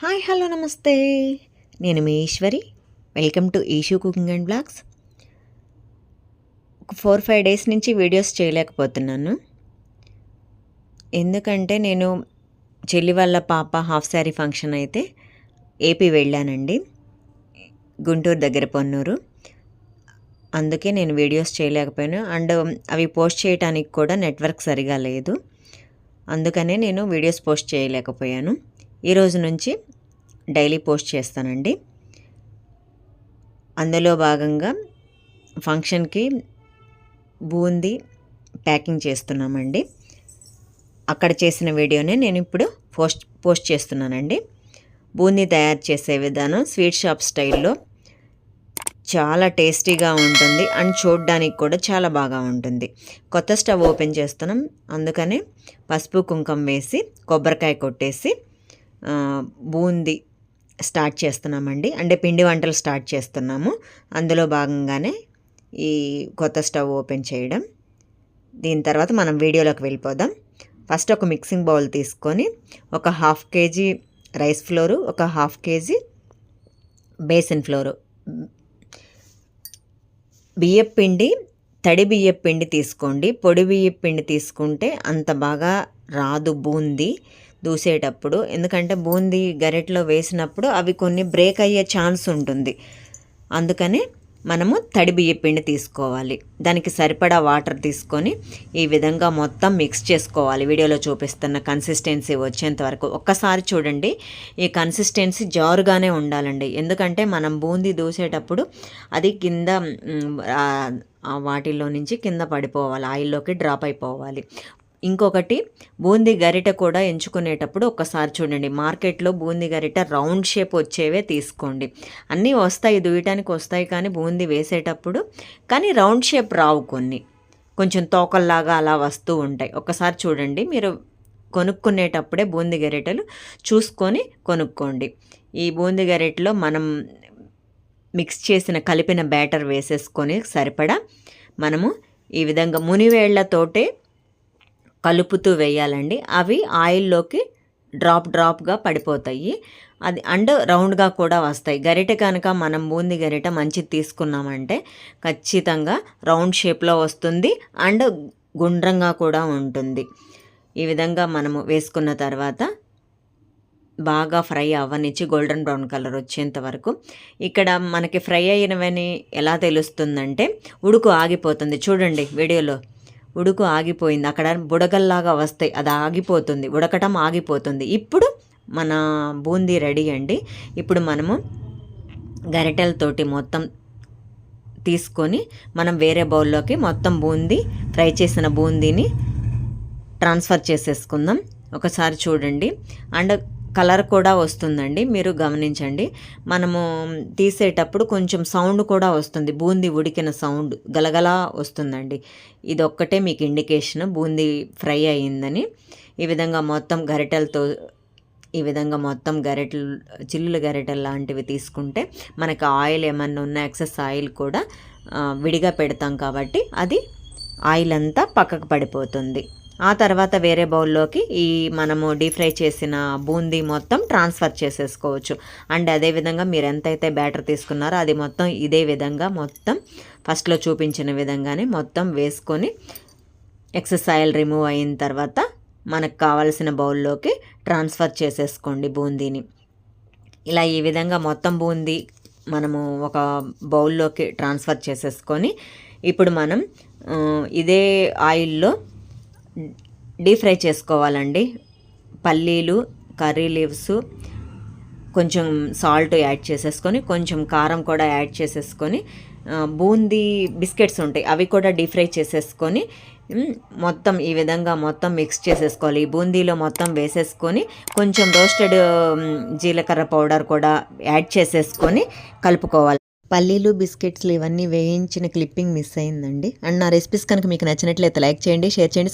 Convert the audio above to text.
Hi hello namaste, నేను మీ Eshwari. Welcome to Eshu cooking and blogs. ఒక 4-5 డేస్ నుంచి వీడియోస్ చేయలేకపోతున్నాను. ఎందుకంటే నేను చెల్లి వాళ్ళ పాప హాఫ్ శారీ ఫంక్షన్ అయితే ఏపీ వెళ్ళానండి, గుంటూరు దగ్గర పొన్నూరు. అందుకే నేను వీడియోస్ చేయలేకపోయాను. అండ్ అవి పోస్ట్ చేయడానికి కూడా నెట్వర్క్ సరిగా లేదు, అందుకనే నేను వీడియోస్ పోస్ట్ చేయలేకపోయాను. ఈరోజు నుంచి డైలీ పోస్ట్ చేస్తానండి. అందులో భాగంగా ఫంక్షన్కి బూందీ ప్యాకింగ్ చేస్తున్నామండి. అక్కడ చేసిన వీడియోనే నేను ఇప్పుడు పోస్ట్ చేస్తున్నానండి. బూందీ తయారు చేసే విధానం స్వీట్ షాప్ స్టైల్లో చాలా టేస్టీగా ఉంటుంది అండ్ చూడడానికి కూడా చాలా బాగా ఉంటుంది. కొత్త స్టవ్ ఓపెన్ చేస్తున్నాం, అందుకనే పసుపు కుంకుమ వేసి కొబ్బరికాయ కొట్టేసి బూందీ స్టార్ట్ చేస్తున్నామండి. అంటే పిండి వంటలు స్టార్ట్ చేస్తున్నాము. అందులో భాగంగానే ఈ కొత్త స్టవ్ ఓపెన్ చేయడం. దీని తర్వాత మనం వీడియోలోకి వెళ్ళిపోదాం. ఫస్ట్ ఒక మిక్సింగ్ బౌల్ తీసుకొని ఒక 1/2 kg రైస్ ఫ్లోరు, ఒక 1/2 kg బేసన్ ఫ్లోరు, బియ్యపు పిండి, తడి బియ్యపు పిండి తీసుకోండి. పొడి బియ్యపు పిండి తీసుకుంటే అంత బాగా రాదు బూందీ దూసేటప్పుడు, ఎందుకంటే బూందీ గరిటెలో వేసినప్పుడు అవి కొన్ని బ్రేక్ అయ్యే ఛాన్స్ ఉంటుంది. అందుకనే మనము తడి బియ్యపు పిండి తీసుకోవాలి. దానికి సరిపడా వాటర్ తీసుకొని ఈ విధంగా మొత్తం మిక్స్ చేసుకోవాలి. వీడియోలో చూపిస్తున్న కన్సిస్టెన్సీ వచ్చేంత వరకు ఒక్కసారి చూడండి. ఈ కన్సిస్టెన్సీ జారుగానే ఉండాలండి, ఎందుకంటే మనం బూందీ దూసేటప్పుడు అది కింద వాటిల్లో నుంచి కింద పడిపోవాలి, ఆయిల్లోకి డ్రాప్ అయిపోవాలి. ఇంకొకటి, బూందీ గరిటె కూడా ఎంచుకునేటప్పుడు ఒక్కసారి చూడండి. మార్కెట్లో బూందీ గరిటె రౌండ్ షేప్ వచ్చేవే తీసుకోండి. అన్నీ వస్తాయి, దూయటానికి వస్తాయి, కానీ బూందీ వేసేటప్పుడు కానీ రౌండ్ షేప్ రావు, కొన్ని కొంచెం తోకల్లాగా అలా వస్తూ ఉంటాయి. ఒక్కసారి చూడండి. మీరు కొనుక్కునేటప్పుడే బూందీ గరిటెలు చూసుకొని కొనుక్కోండి. ఈ బూందీ గరిటెలో మనం మిక్స్ చేసిన కలిపిన బ్యాటర్ వేసేసుకొని సరిపడా మనము ఈ విధంగా మునివేళ్లతోటే కలుపుతూ వేయాలండి. అవి ఆయిల్లోకి డ్రాప్గా పడిపోతాయి. అది అండ్ రౌండ్గా కూడా వస్తాయి. గరిటె కనుక మనం బూందీ గరిటె మంచిది తీసుకున్నామంటే ఖచ్చితంగా రౌండ్ షేప్లో వస్తుంది అండ్ గుండ్రంగా కూడా ఉంటుంది. ఈ విధంగా మనము వేసుకున్న తర్వాత బాగా ఫ్రై అవ్వనిచ్చి గోల్డెన్ బ్రౌన్ కలర్ వచ్చేంత వరకు. ఇక్కడ మనకి ఫ్రై అయినవని ఎలా తెలుస్తుందంటే ఉడుకు ఆగిపోతుంది. చూడండి వీడియోలో ఉడుకు ఆగిపోయింది, అక్కడ బుడగల్లాగా వస్తాయి, అది ఆగిపోతుంది, ఉడకటం ఆగిపోతుంది. ఇప్పుడు మన బూందీ రెడీ అండి. ఇప్పుడు మనము గరిటెలతోటి మొత్తం తీసుకొని మనం వేరే బౌల్లోకి మొత్తం బూందీ, ఫ్రై చేసిన బూందీని ట్రాన్స్ఫర్ చేసేసుకుందాం. ఒకసారి చూడండి. అండ్ కలర్ కూడా వస్తుందండి, మీరు గమనించండి. మనము తీసేటప్పుడు కొంచెం సౌండ్ కూడా వస్తుంది, బూందీ ఉడికిన సౌండ్ గలగలా వస్తుందండి. ఇదొక్కటే మీకు ఇండికేషన్ బూందీ ఫ్రై అయ్యిందని. ఈ విధంగా మొత్తం గరిటెలతో ఈ విధంగా మొత్తం చిల్లుల గరిటెలు లాంటివి తీసుకుంటే మనకు ఆయిల్ ఏమన్నా ఉన్న ఎక్సెస్ ఆయిల్ కూడా విడిగా పెడతాం కాబట్టి అది ఆయిల్ అంతా పక్కకు పడిపోతుంది. ఆ తర్వాత వేరే బౌల్లోకి ఈ మనము డీప్ ఫ్రై చేసిన బూందీ మొత్తం ట్రాన్స్ఫర్ చేసేసుకోవచ్చు. అండ్ అదేవిధంగా మీరు ఎంతైతే బ్యాటర్ తీసుకున్నారో అది మొత్తం ఇదే విధంగా మొత్తం ఫస్ట్లో చూపించిన విధంగానే మొత్తం వేసుకొని ఎక్సెస్ ఆయిల్ రిమూవ్ అయిన తర్వాత మనకు కావాల్సిన బౌల్లోకి ట్రాన్స్ఫర్ చేసేసుకోండి బూందీని. ఇలా ఈ విధంగా మొత్తం బూందీ మనము ఒక బౌల్లోకి ట్రాన్స్ఫర్ చేసేసుకొని ఇప్పుడు మనం ఇదే ఆయిల్లో డీప్ ఫ్రై చేసుకోవాలండి. పల్లీలు, కర్రీ లీవ్స్, కొంచెం సాల్ట్ యాడ్ చేసేసుకొని, కొంచెం కారం కూడా యాడ్ చేసేసుకొని, బూందీ బిస్కెట్స్ ఉంటాయి అవి కూడా డీప్ ఫ్రై చేసేసుకొని మొత్తం ఈ విధంగా మొత్తం మిక్స్ చేసేసుకోవాలి. ఈ బూందీలో మొత్తం వేసేసుకొని కొంచెం రోస్టెడ్ జీలకర్ర పౌడర్ కూడా యాడ్ చేసేసుకొని కలుపుకోవాలి. పల్లీలు, బిస్కెట్స్లు ఇవన్నీ వేయించిన క్లిప్పింగ్ మిస్ అయిందండి. అండ్ నా రెసిపీస్ కనుక మీకు నచ్చినట్లయితే లైక్ చేయండి, షేర్ చేయండి,